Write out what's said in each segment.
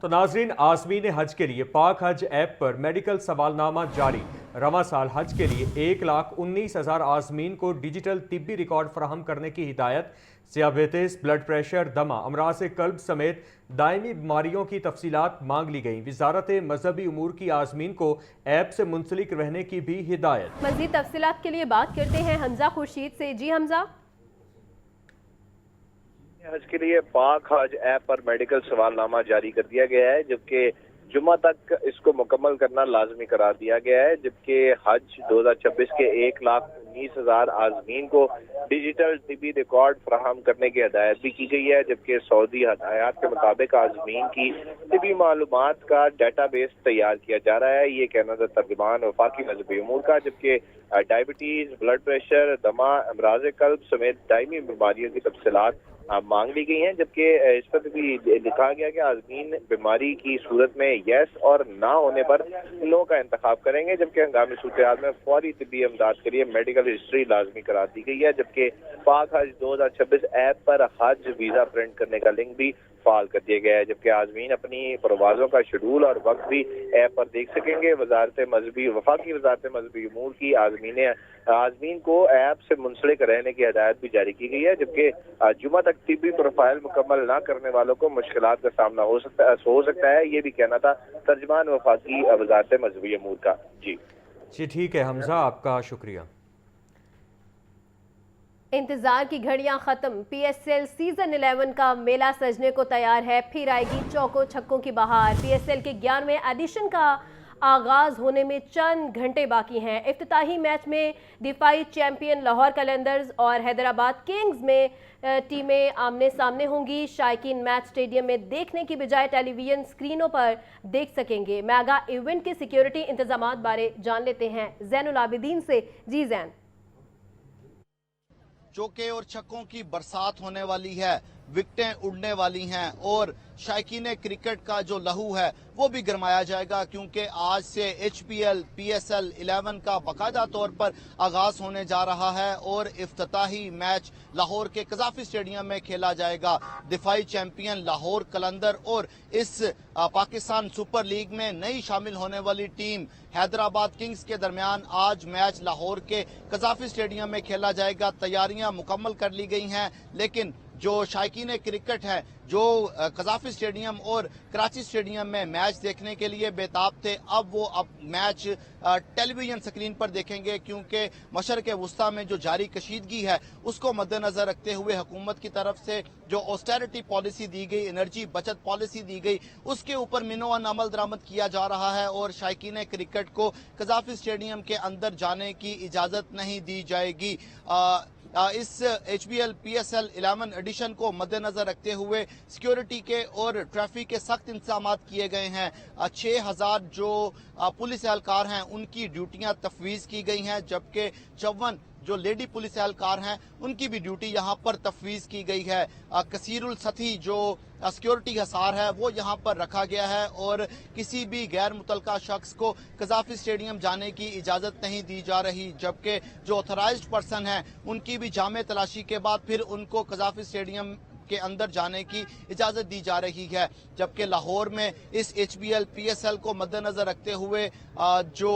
تو ناظرین، عازمین حج کے لیے پاک حج ایپ پر میڈیکل سوالنامہ جاری۔ رواں سال حج کے لیے 1,19,000 عازمین کو ڈیجیٹل طبی ریکارڈ فراہم کرنے کی ہدایت۔ ذیابیطس، بلڈ پریشر، دمہ، امراض قلب سمیت دائمی بیماریوں کی تفصیلات مانگ لی گئیں۔ وزارت مذہبی امور کی عازمین کو ایپ سے منسلک رہنے کی بھی ہدایت۔ مزید تفصیلات کے لیے بات کرتے ہیں حمزہ خورشید سے۔ جی حمزہ۔ حج کے لیے پاک حج ایپ پر میڈیکل سوالنامہ جاری کر دیا گیا ہے، جبکہ جمعہ تک اس کو مکمل کرنا لازمی قرار دیا گیا ہے، جبکہ حج 2026 کے 1,19,000 عازمین کو ڈیجیٹل طبی ریکارڈ فراہم کرنے کی ہدایت بھی کی گئی ہے، جبکہ سعودی ہدایات کے مطابق عازمین کی طبی معلومات کا ڈیٹا بیس تیار کیا جا رہا ہے۔ یہ کینیڈا ترجمان وفاقی مذہبی امور کا، جبکہ ڈائبٹیز، بلڈ پریشر، دمہ، امراض قلب سمیت دائمی بیماریوں کی تفصیلات مانگ لی گئی ہیں، جبکہ اس پر بھی لکھا گیا کہ عازمین بیماری کی صورت میں یس اور نہ ہونے پر نو کا انتخاب کریں گے، جبکہ ہنگامی صورتحال میں فوری طبی امداد کے لیے میڈیکل ہسٹری لازمی قرار دی گئی ہے، جبکہ پاک حج 2026 ایپ پر حج ویزا پرنٹ کرنے کا لنک بھی فعال کر دیا گیا ہے، جبکہ عازمین اپنی پروازوں کا شیڈول اور وقت بھی ایپ پر دیکھ سکیں گے۔ وفاقی وزارت مذہبی امور کی عازمین کو ایپ سے منسلک رہنے کی ہدایت بھی جاری کی گئی ہے، جبکہ جمعہ تک طبی پروفائل مکمل نہ کرنے والوں کو مشکلات کا سامنا ہو سکتا ہے۔ یہ بھی کہنا تھا ترجمان وفاقی وزارت مذہبی امور کا۔ جی ٹھیک ہے حمزہ، آپ کا شکریہ۔ انتظار کی گھڑیاں ختم، پی ایس ایل سیزن 11 کا میلہ سجنے کو تیار ہے۔ پھر آئے گی چوکوں چھکوں کی بہار۔ پی ایس ایل کے 11ویں ایڈیشن کا آغاز ہونے میں چند گھنٹے باقی ہیں۔ افتتاحی میچ میں دفاعی چیمپئن لاہور قلندرز اور حیدرآباد کنگز میں ٹیمیں آمنے سامنے ہوں گی۔ شائقین میچ سٹیڈیم میں دیکھنے کی بجائے ٹیلی ویژن سکرینوں پر دیکھ سکیں گے۔ میگا ایونٹ کے سیکیورٹی انتظامات بارے جان لیتے ہیں زین العابدین سے۔ جی زین۔ چوکے اور چھکوں کی برسات ہونے والی ہے، وکٹیں اڑنے والی ہیں اور شائقین کرکٹ کا جو لہو ہے وہ بھی گرمایا جائے گا، کیونکہ آج سے H P L P S L 11 کا باقاعدہ طور پر آغاز ہونے جا رہا ہے اور افتتاحی میچ لاہور کے قذافی اسٹیڈیم میں کھیلا جائے گا۔ دفاعی چیمپئن لاہور قلندر اور اس پاکستان سپر لیگ میں نئی شامل ہونے والی ٹیم حیدرآباد کنگز کے درمیان آج میچ لاہور کے قذافی اسٹیڈیم میں کھیلا جائے گا۔ تیاریاں مکمل کر لی گئی ہیں، لیکن جو شائقین کرکٹ ہیں جو قذافی اسٹیڈیم اور کراچی اسٹیڈیم میں میچ دیکھنے کے لیے بےتاب تھے، اب وہ میچ ٹیلی ویژن سکرین پر دیکھیں گے، کیونکہ مشرق وسطیٰ میں جو جاری کشیدگی ہے اس کو مد نظر رکھتے ہوئے حکومت کی طرف سے جو آسٹیرٹی پالیسی دی گئی، انرجی بچت پالیسی دی گئی، اس کے اوپر منوان عمل درآمد کیا جا رہا ہے اور شائقین کرکٹ کو قذافی اسٹیڈیم کے اندر جانے کی اجازت نہیں دی جائے گی۔ اس H B L P S L 11 edition کو مد نظر رکھتے ہوئے سیکیورٹی کے اور ٹریفک کے سخت انتظامات کیے گئے ہیں۔ 6,000 جو پولیس اہلکار ہیں ان کی ڈیوٹیاں تفویض کی گئی ہیں، جبکہ 54 جو لیڈی پولیس اہلکار ہیں ان کی بھی ڈیوٹی یہاں پر تفویض کی گئی ہے۔ کثیر السطحی جو سیکیورٹی حصار ہے وہ یہاں پر رکھا گیا ہے اور کسی بھی غیر متعلقہ شخص کو قذافی اسٹیڈیم جانے کی اجازت نہیں دی جا رہی، جبکہ جو آتھورائزڈ پرسن ہیں ان کی بھی جامع تلاشی کے بعد پھر ان کو قذافی اسٹیڈیم کے اندر جانے کی اجازت دی جا رہی ہے۔ جبکہ لاہور میں اس H B L P S L کو مد نظر رکھتے ہوئے جو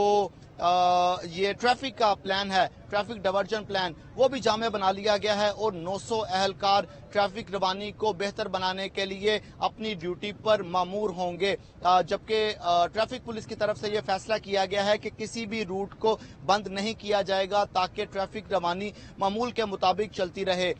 یہ ٹریفک کا پلان ہے، ٹریفک ڈائیورژن پلان، وہ بھی جامع بنا لیا گیا ہے اور 900 اہلکار ٹریفک روانی کو بہتر بنانے کے لیے اپنی ڈیوٹی پر مامور ہوں گے، جبکہ ٹریفک پولیس کی طرف سے یہ فیصلہ کیا گیا ہے کہ کسی بھی روٹ کو بند نہیں کیا جائے گا تاکہ ٹریفک روانی معمول کے مطابق چلتی رہے۔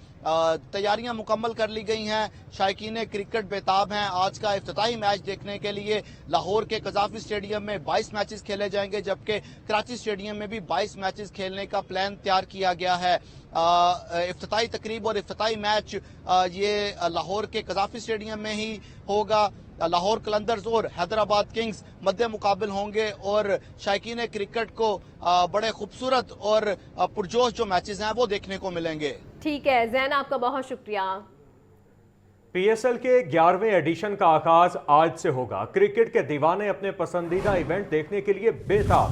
تیاریاں مکمل کر لی گئی ہیں، شائقین کرکٹ بےتاب ہیں آج کا افتتاحی میچ دیکھنے کے لیے۔ لاہور کے قذافی اسٹیڈیم میں 22 میچز کھیلے جائیں گے، جبکہ کراچی اسٹیڈیم میں بھی 22 میچز کھیلنے کا پلان تیار کیا گیا ہے۔ افتتاحی تقریب اور افتتاحی میچ یہ لاہور کے قذافی اسٹیڈیم میں ہی ہوگا۔ لاہور قلندرز اور حیدرآباد کنگز مد مقابل ہوں گے اور شائقین کرکٹ کو بڑے خوبصورت اور پرجوش جو میچز ہیں وہ دیکھنے کو ملیں گے۔ ٹھیک ہے زین، آپ کا بہت شکریہ۔ پی ایس ایل کے 11ویں ایڈیشن کا آغاز آج سے ہوگا۔ کرکٹ کے دیوانے اپنے پسندیدہ ایونٹ دیکھنے کے لیے بے تاب۔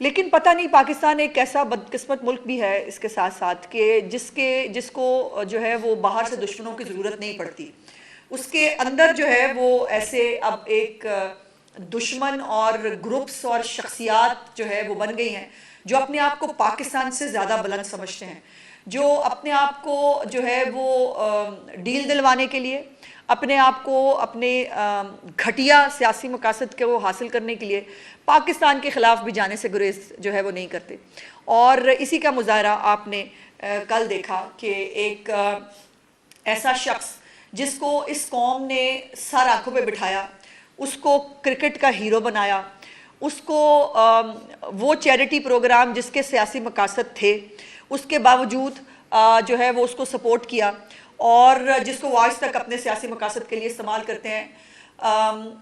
لیکن پتہ نہیں پاکستان ایک ایسا بدقسمت ملک بھی ہے اس کے ساتھ ساتھ کہ جس کو جو ہے وہ باہر سے دشمنوں کی ضرورت نہیں پڑتی. اس کے اندر جو ہے وہ ایسے اب ایک دشمن اور گروپس اور شخصیات جو ہے وہ بن گئی ہیں جو اپنے آپ کو پاکستان سے زیادہ بلند سمجھتے ہیں, جو اپنے آپ کو جو ہے وہ ڈیل دلوانے کے لیے, اپنے آپ کو اپنے گھٹیا سیاسی مقاصد کے وہ حاصل کرنے کے لیے پاکستان کے خلاف بھی جانے سے گریز جو ہے وہ نہیں کرتے. اور اسی کا مظاہرہ آپ نے کل دیکھا کہ ایک ایسا شخص جس کو اس قوم نے سر آنکھوں پہ بٹھایا, اس کو کرکٹ کا ہیرو بنایا, اس کو وہ چیریٹی پروگرام جس کے سیاسی مقاصد تھے اس کے باوجود جو ہے وہ اس کو سپورٹ کیا, اور جس کو وہ آج تک اپنے سیاسی مقاصد کے لیے استعمال کرتے ہیں,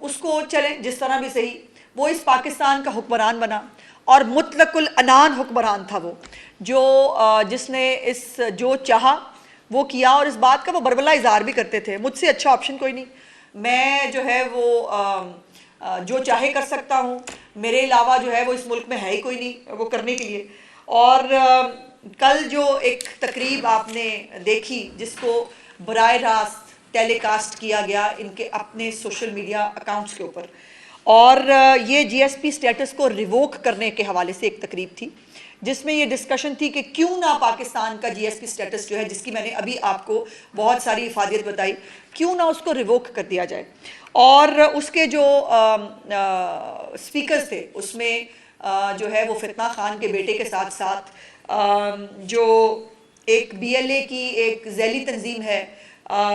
اس کو چلیں جس طرح بھی صحیح وہ اس پاکستان کا حکمران بنا, اور مطلق العنان حکمران تھا وہ, جس نے جو چاہا وہ کیا, اور اس بات کا وہ بربلا اظہار بھی کرتے تھے مجھ سے اچھا آپشن کوئی نہیں, میں جو ہے وہ جو چاہے کر سکتا ہوں, میرے علاوہ جو ہے وہ اس ملک میں ہے ہی کوئی نہیں وہ کرنے کے لیے. اور کل جو ایک تقریب آپ نے دیکھی جس کو براہ راست ٹیلی کاسٹ کیا گیا ان کے اپنے سوشل میڈیا اکاؤنٹس کے اوپر, اور یہ جی ایس پی سٹیٹس کو ریووک کرنے کے حوالے سے ایک تقریب تھی جس میں یہ ڈسکشن تھی کہ کیوں نہ پاکستان کا جی ایس پی سٹیٹس جو ہے, جس کی میں نے ابھی آپ کو بہت ساری افادیت بتائی, کیوں نہ اس کو ریووک کر دیا جائے. اور اس کے جو اسپیکرز تھے اس میں جو ہے وہ فتنہ خان کے بیٹے کے ساتھ ساتھ جو ایک بی ایل اے کی ایک ذیلی تنظیم ہے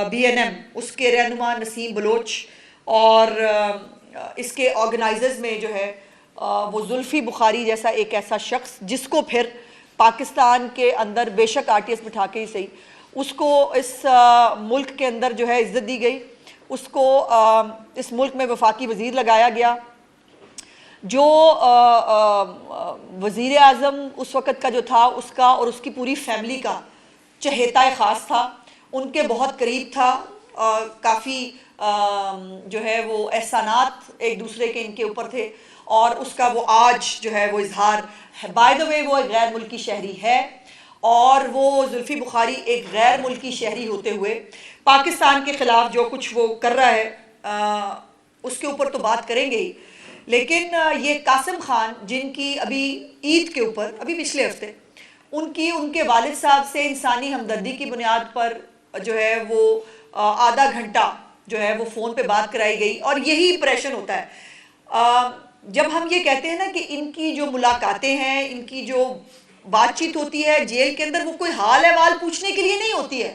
بی این ایم, اس کے رہنما نسیم بلوچ, اور اس کے آرگنائزرز میں جو ہے وہ زلفی بخاری جیسا ایک ایسا شخص جس کو پھر پاکستان کے اندر بے شک آر ٹی ایس بٹھا کے ہی صحیح اس کو اس ملک کے اندر جو ہے عزت دی گئی, اس کو اس ملک میں وفاقی وزیر لگایا گیا, جو وزیر اعظم اس وقت کا جو تھا اس کا اور اس کی پوری فیملی کا چہیتا خاص تھا, ان کے بہت قریب تھا, کافی جو ہے وہ احسانات ایک دوسرے کے ان کے اوپر تھے, اور اس کا وہ آج جو ہے وہ اظہار, بائی دا وے وہ ایک غیر ملکی شہری ہے, اور وہ زلفی بخاری ایک غیر ملکی شہری ہوتے ہوئے پاکستان کے خلاف جو کچھ وہ کر رہا ہے اس کے اوپر تو بات کریں گے ہی, لیکن یہ قاسم خان جن کی ابھی عید کے اوپر ابھی پچھلے ہفتے ان کے والد صاحب سے انسانی ہمدردی کی بنیاد پر جو ہے وہ آدھا گھنٹہ جو ہے وہ فون پہ بات کرائی گئی, اور یہی امپریشن ہوتا ہے جب ہم یہ کہتے ہیں نا کہ ان کی جو ملاقاتیں ہیں, ان کی جو بات چیت ہوتی ہے جیل کے اندر, وہ کوئی حال احوال پوچھنے کے لیے نہیں ہوتی ہے,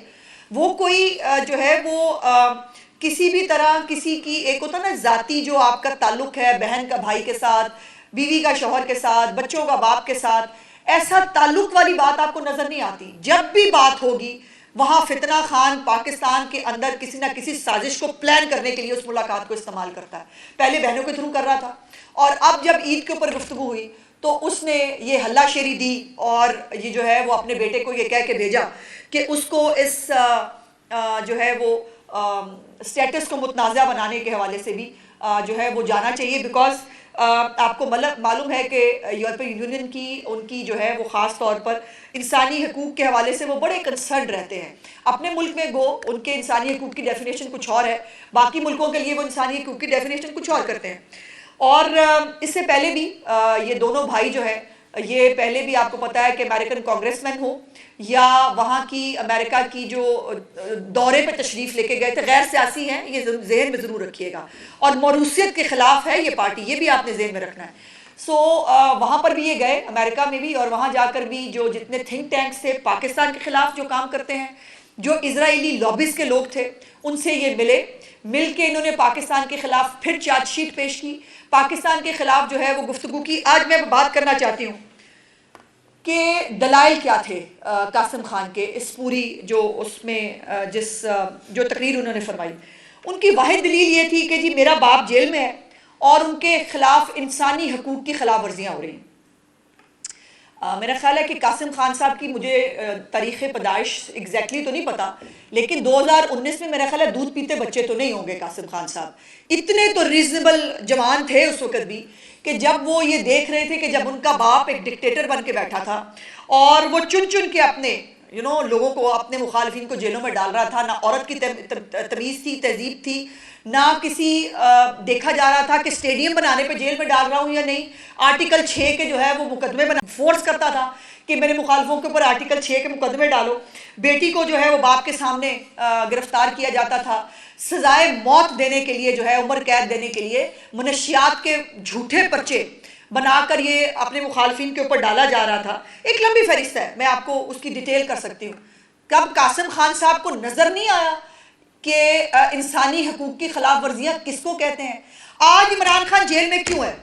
وہ کوئی جو ہے وہ کسی بھی طرح کسی کی ایک ہوتا نا ذاتی جو آپ کا تعلق ہے بہن کا بھائی کے ساتھ, بیوی کا شوہر کے ساتھ, بچوں کا باپ کے ساتھ, ایسا تعلق والی بات آپ کو نظر نہیں آتی. جب بھی بات ہوگی وہاں فتنہ خان پاکستان کے اندر کسی نہ کسی سازش کو پلان کرنے کے لیے اس ملاقات کو استعمال کرتا ہے. پہلے بہنوں کے تھرو کر رہا تھا, اور اب جب عید کے اوپر گفتگو ہوئی تو اس نے یہ ہلا شیری دی, اور یہ جو ہے وہ اپنے بیٹے کو یہ کہہ کے بھیجا کہ اس کو اس جو ہے وہ سٹیٹس کو متنازع بنانے کے حوالے سے بھی جو ہے وہ جانا چاہیے, بیکاز آپ کو معلوم ہے کہ یورپین یونین کی ان کی جو ہے وہ خاص طور پر انسانی حقوق کے حوالے سے وہ بڑے کنسرن رہتے ہیں. اپنے ملک میں گو ان کے انسانی حقوق کی ڈیفینیشن کچھ اور ہے, باقی ملکوں کے لیے وہ انسانی حقوق کی ڈیفینیشن کچھ اور کرتے ہیں. اور اس سے پہلے بھی یہ دونوں بھائی جو ہے یہ پہلے بھی آپ کو پتا ہے کہ امریکن کانگریس مین ہو یا وہاں کی امریکہ کی جو دورے پہ تشریف لے کے گئے تھے, غیر سیاسی ہیں, یہ ذہن میں ضرور رکھیے گا, اور موروثیت کے خلاف ہے یہ پارٹی, یہ بھی آپ نے ذہن میں رکھنا ہے. سو وہاں پر بھی یہ گئے امریکہ میں بھی, اور وہاں جا کر بھی جو جتنے تھنک ٹینکس تھے پاکستان کے خلاف جو کام کرتے ہیں, جو اسرائیلی لابیز کے لوگ تھے, ان سے یہ مل کے انہوں نے پاکستان کے خلاف پھر چارج شیٹ پیش کی, پاکستان کے خلاف جو ہے وہ گفتگو کی. آج میں بات کرنا چاہتی ہوں کہ دلائل کیا تھے قاسم خان کے اس پوری جو اس میں جو تقریر انہوں نے فرمائی. ان کی واحد دلیل یہ تھی کہ جی میرا باپ جیل میں ہے اور ان کے خلاف انسانی حقوق کی خلاف ورزیاں ہو رہی ہیں. میرا خیال ہے کہ قاسم خان صاحب کی مجھے تاریخ پیدائش ایگزیکٹلی تو نہیں پتا، لیکن 2019 میں میرا خیال ہے دودھ پیتے بچے تو نہیں ہوں گے قاسم خان صاحب، اتنے تو ریزنیبل جوان تھے اس وقت بھی کہ جب وہ یہ دیکھ رہے تھے کہ جب ان کا باپ ایک ڈکٹیٹر بن کے بیٹھا تھا اور وہ چن چن کے اپنے لوگوں کو، اپنے مخالفین کو جیلوں میں ڈال رہا تھا، نہ عورت کی تمیز تھی، تہذیب تھی، نہ کسی دیکھا جا رہا تھا کہ سٹیڈیم بنانے پہ جیل میں ڈال رہا ہوں یا نہیں، آرٹیکل 6 کے جو ہے وہ مقدمے فورس کرتا تھا کہ میرے مخالفوں کے اوپر آرٹیکل 6 کے مقدمے ڈالو، بیٹی کو جو ہے وہ باپ کے سامنے گرفتار کیا جاتا تھا، سزائے موت دینے کے لیے جو ہے عمر قید دینے کے لیے منشیات کے جھوٹے پرچے بنا کر یہ اپنے مخالفین کے اوپر ڈالا جا رہا تھا۔ ایک لمبی فہرست ہے، میں آپ کو اس کی ڈیٹیل کر سکتی ہوں۔ کب قاسم خان صاحب کو نظر نہیں آیا کہ انسانی حقوق کی خلاف ورزیاں کس کو کہتے ہیں؟ آج عمران خان جیل میں کیوں ہے؟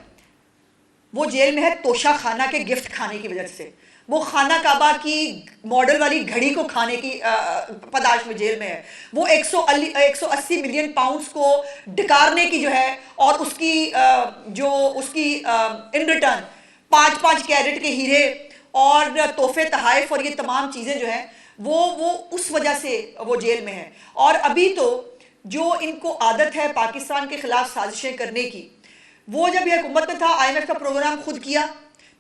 وہ جیل میں ہے توشہ خانہ کے گفٹ کھانے کی وجہ سے، وہ خانہ کعبہ کی ماڈل والی گھڑی کو کھانے کی پاداش میں جیل میں ہے، وہ 180 ملین پاؤنڈز کو ڈکارنے کی جو ہے، اور اس کی ان ریٹرن 5 کیرٹ کے ہیرے اور تحفے تحائف اور یہ تمام چیزیں جو ہیں وہ اس وجہ سے وہ جیل میں ہے۔ اور ابھی تو جو ان کو عادت ہے پاکستان کے خلاف سازشیں کرنے کی، وہ جب یہ حکومت میں تھا IMF کا پروگرام خود کیا،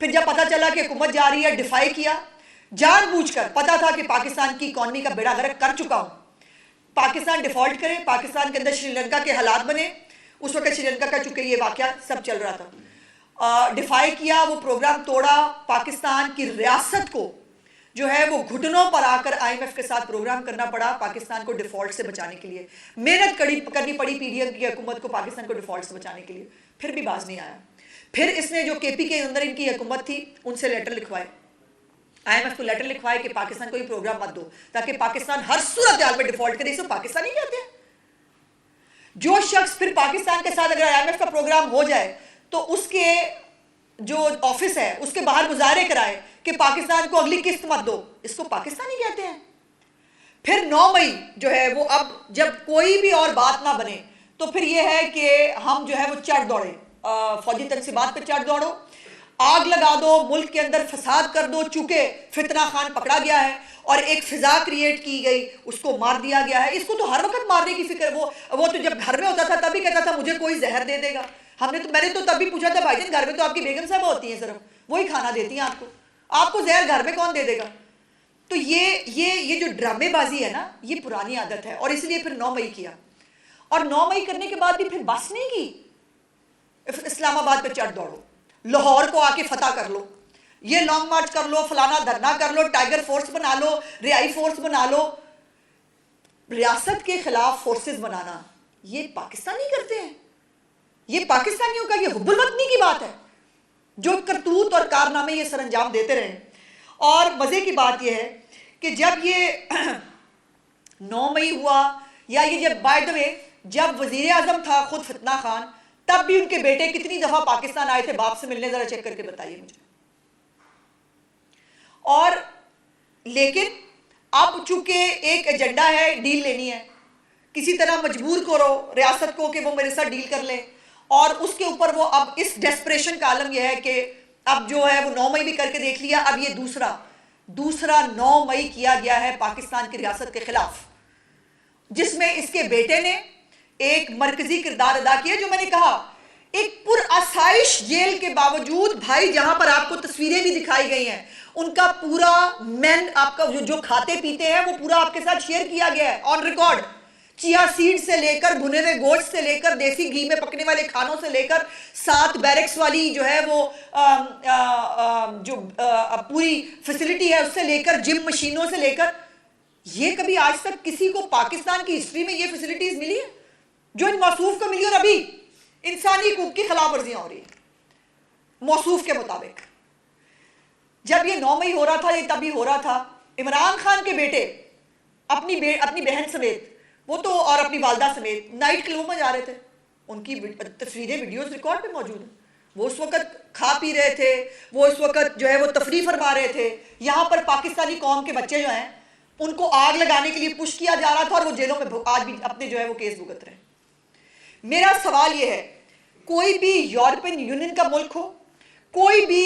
پھر جب پتا چلا کہ حکومت جا رہی ہے ڈیفائی کیا، جان بوجھ کر، پتا تھا کہ پاکستان کی اکانومی کا بیڑا غرق کر چکا ہوں، پاکستان ڈیفالٹ کرے، پاکستان کے اندر شری لنکا کے حالات بنے، اس وقت شری لنکا کا چونکہ یہ واقعہ سب چل رہا تھا، ڈیفائی کیا، وہ پروگرام توڑا، پاکستان کی ریاست کو جو ہے وہ گھٹنوں پر آ کر IMF کے ساتھ پروگرام کرنا پڑا پاکستان کو ڈیفالٹ سے بچانے کے لیے، محنت کرنی پڑی PDM کی حکومت کو پاکستان کو ڈیفالٹ سے بچانے کے لیے، پھر بھی باز نہیں آیا۔ پھر اس نے جو KP کے اندر ان کی حکومت تھی ان سے لیٹر لکھوائے، IMF کو لیٹر لکھوائے کہ پاکستان کو یہ پروگرام مت دو تاکہ پاکستان ہر صورتحال میں ڈیفالٹ کرے، اسے پاکستان ہی کہتے ہیں۔ جو شخص پھر پاکستان کے ساتھ اگر IMF کا پروگرام ہو جائے تو اس کے جو آفس ہے اس کے باہر مظاہرے کرائے کہ پاکستان کو اگلی قسط مت دو، اس کو پاکستانی کہتے ہیں۔ پھر 9 مئی جو ہے وہ اب جب کوئی بھی اور بات نہ بنے تو پھر یہ ہے کہ ہم جو ہے وہ چڑھ دوڑے، فوجی تنصیبات پہ چڑھ دوڑو، آگ لگا دو، ملک کے اندر فساد کر دو، چونکہ فتنہ خان پکڑا گیا ہے اور ایک فضا کریٹ کی گئی، اس کو مار دیا گیا ہے۔ اس کو تو ہر وقت مارنے کی فکر، وہ تو جب گھر میں ہوتا تھا تب بھی کہتا تھا مجھے کوئی زہر دے دے گا، میں نے تو تب بھی پوچھا تھا بھائی جان گھر میں تو آپ کی بیگم صاحبہ ہوتی ہیں، صرف وہی کھانا دیتی ہیں آپ کو زہر گھر میں کون دے دے گا؟ تو یہ جو ڈرامے بازی ہے نا، یہ پرانی عادت ہے، اور اس لیے پھر 9 مئی کیا، اور 9 مئی کرنے کے بعد بھی پھر بس نہیں کی، اسلام آباد پہ چڑھ دوڑو، لاہور کو آ کے فتح کر لو، یہ لانگ مارچ کر لو، فلانا دھرنا کر لو، ٹائیگر فورس بنا لو، ریائی فورس بنا لو۔ ریاست کے خلاف فورسز بنانا یہ پاکستانی کرتے ہیں، یہ پاکستانیوں کا یہ حب الوطنی کی بات ہے، جو کرتوت اور کارنامے یہ سر انجام دیتے رہے۔ اور مزے کی بات یہ ہے کہ جب یہ 9 مئی ہوا، یا یہ جب بائی دا وے جب وزیر اعظم تھا خود فتنہ خان، تب بھی ان کے بیٹے کتنی دفعہ پاکستان آئے تھے باپ سے ملنے، ذرا چیک کر کے بتائیے مجھے۔ اور لیکن اب چونکہ ایک ایجنڈا ہے، ڈیل لینی ہے، کسی طرح مجبور کرو ریاست کو کہ وہ میرے ساتھ ڈیل کر لے، اور اس کے اوپر وہ اب اس ڈیسپریشن کا عالم یہ ہے کہ اب جو ہے وہ 9 مئی بھی کر کے دیکھ لیا، اب یہ دوسرا 9 مئی کیا گیا ہے پاکستان کی ریاست کے خلاف، جس میں اس کے بیٹے نے ایک مرکزی کردار ادا کیا۔ جو میں نے کہا ایک پر آسائش جیل کے باوجود بھائی، جہاں پر آپ کو تصویریں بھی دکھائی گئی ہیں، ان کا پورا آپ کا جو کھاتے پیتے ہیں وہ پورا آپ کے ساتھ شیئر کیا گیا ہے آن ریکارڈ، چیا سیڈ سے لے کر بھنے ہوئے گوشت سے لے کر دیسی گھی میں پکنے والے کھانوں سے لے کر 7 بیرکس والی جو ہے وہ جو پوری فیسلٹی ہے اس سے لے کر جم مشینوں سے لے کر، یہ کبھی آج تک کسی کو پاکستان کی ہسٹری میں یہ فیسلٹیز ملی ہیں جو ان موصوف کو ملی؟ اور ابھی انسانی حقوق کی خلاف ورزیاں ہو رہی ہیں موصوف کے مطابق۔ جب یہ 9 مئی ہو رہا تھا، یہ تبھی ہو رہا تھا عمران خان کے بیٹے اپنی بہن سمیت، وہ تو اور اپنی والدہ سمیت نائٹ کلبوں میں جا رہے تھے، ان کی تصویریں ویڈیوز ریکارڈ پہ موجود ہیں، وہ اس وقت کھا پی رہے تھے، وہ اس وقت جو ہے وہ تفریح فرما رہے تھے، یہاں پر پاکستانی قوم کے بچے جو ہیں ان کو آگ لگانے کے لیے پش کیا جا رہا تھا، اور وہ جیلوں میں آج بھی اپنے جو ہے وہ کیس بھگت رہے ہیں۔ میرا سوال یہ ہے، کوئی بھی یورپین یونین کا ملک ہو، کوئی بھی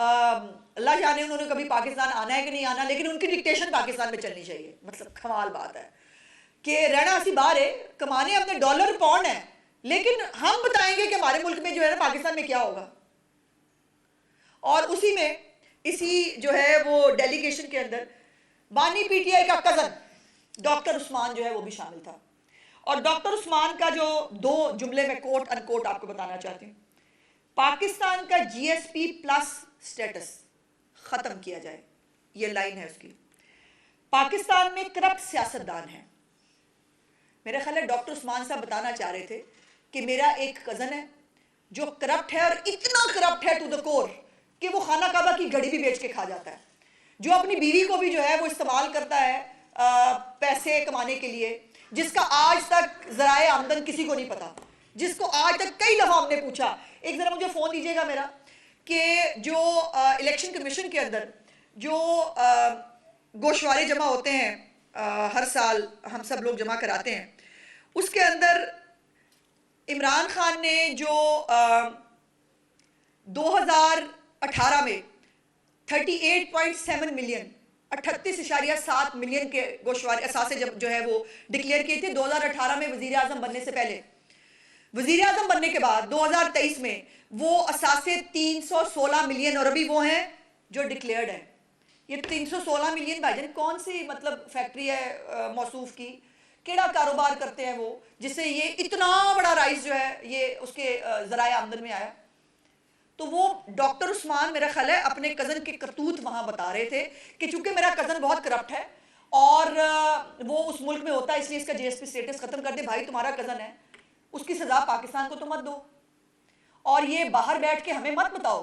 اللہ جانے انہوں نے کبھی پاکستان آنا ہے کہ نہیں آنا, لیکن ان کی ڈکٹیشن پاکستان میں چلنی چاہیے. مطلب کمال بات ہے کہ رہنا اسی باہر ہے, کمانے اپنے ڈالر پاؤنڈ ہیں, لیکن ہم بتائیں گے کہ ہمارے ملک میں جو ہے نا پاکستان میں کیا ہوگا. اور اسی میں اسی جو ہے وہ ڈیلیگیشن کے اندر بانی پی ٹی آئی کا کزن ڈاکٹر عثمان جو ہے وہ بھی شامل تھا. اور ڈاکٹر عثمان کا جو 2 جملے میں کوٹ ان کوٹ آپ کو بتانا چاہتی ہوں. پاکستان کا جی ایس پی پلس سٹیٹس ختم کیا جائے, یہ لائن ہے اس کی. پاکستان میں کرپٹ سیاستدان ہیں. میرا خیال ہے ڈاکٹر عثمان صاحب بتانا چاہ رہے تھے کہ میرا ایک کزن ہے جو کرپٹ ہے, اور اتنا کرپٹ ہے ٹو دا کور کہ وہ خانہ کعبہ کی گھڑی بھی بیچ کے کھا جاتا ہے, جو اپنی بیوی کو بھی جو ہے وہ استعمال کرتا ہے پیسے کمانے کے لیے, جس کا آج تک ذرائع آمدن کسی کو نہیں پتا, جس کو آج تک کئی دفعہ ہم نے پوچھا. ایک ذرا مجھے فون دیجیے گا میرا, کہ جو الیکشن کمیشن کے اندر جو گوشوارے جمع ہوتے ہیں ہر سال ہم سب لوگ جمع کراتے ہیں, اس کے اندر عمران خان نے جو 2018 میں 38.7 ملین 38.7 ملین کے گوشوارے اثاثے جو ہے وہ ڈکلیئر کیے تھے 2018 میں وزیر اعظم بننے سے پہلے. وزیر اعظم بننے کے بعد 2023 میں وہ اثاثے 316 ملین, اور ابھی وہ ہیں جو ڈکلیئرڈ ہیں. یہ 316 ملین بھائی جان کون سی مطلب فیکٹری ہے موصوف کی, کیڑا کاروبار کرتے ہیں وہ, جس سے یہ اتنا بڑا رائز جو ہے یہ اس کے ذرائع آمدن میں آیا. تو وہ ڈاکٹر عثمان میرا خیال ہے اپنے کزن کے کرتوت وہاں بتا رہے تھے کہ چونکہ میرا کزن بہت کرپٹ ہے اور وہ اس ملک میں ہوتا ہے, اس لیے اس کا جی ایس پی سٹیٹس ختم کر دے. بھائی تمہارا کزن ہے, اس کی سزا پاکستان کو تو مت دو, اور یہ باہر بیٹھ کے ہمیں مت بتاؤ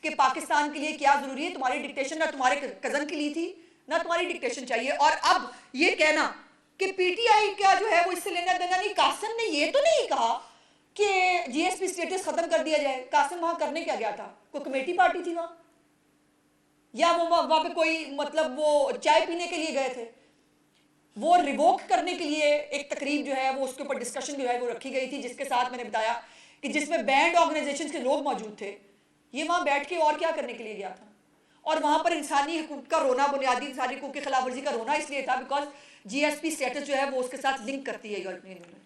کہ پاکستان کے لیے کیا ضروری ہے. تمہاری ڈکٹیشن نہ تمہارے کزن کے لیے تھی, نہ تمہاری ڈکٹیشن چاہیے. اور اب یہ کہنا کہ پی ٹی آئی کا جو ہے وہ اس سے لینا دینا نہیں, قاسم نے یہ تو نہیں کہا کہ جی ایس پی سٹیٹس ختم کر دیا جائے. قاسم وہاں کرنے کیا گیا تھا, کوئی کمیٹی پارٹی تھی وہاں, یا وہ وہاں پہ کوئی مطلب وہ چائے پینے کے لیے گئے تھے؟ وہ ریووک کرنے کے لیے ایک تقریب جو ہے وہ اس کے اوپر ڈسکشن جو ہے وہ رکھی گئی تھی, جس کے ساتھ میں نے بتایا کہ جس میں بینڈ آرگنائزیشن کے لوگ موجود تھے. یہ وہاں بیٹھ کے اور کیا کرنے کے لیے گیا تھا؟ اور وہاں پر انسانی حقوق کا رونا, بنیادی انسانی حقوق کی خلاف ورزی کا رونا اس لیے تھا because G S P status جو ہے وہ اس کے ساتھ لنک کرتی ہے یورپین یونین.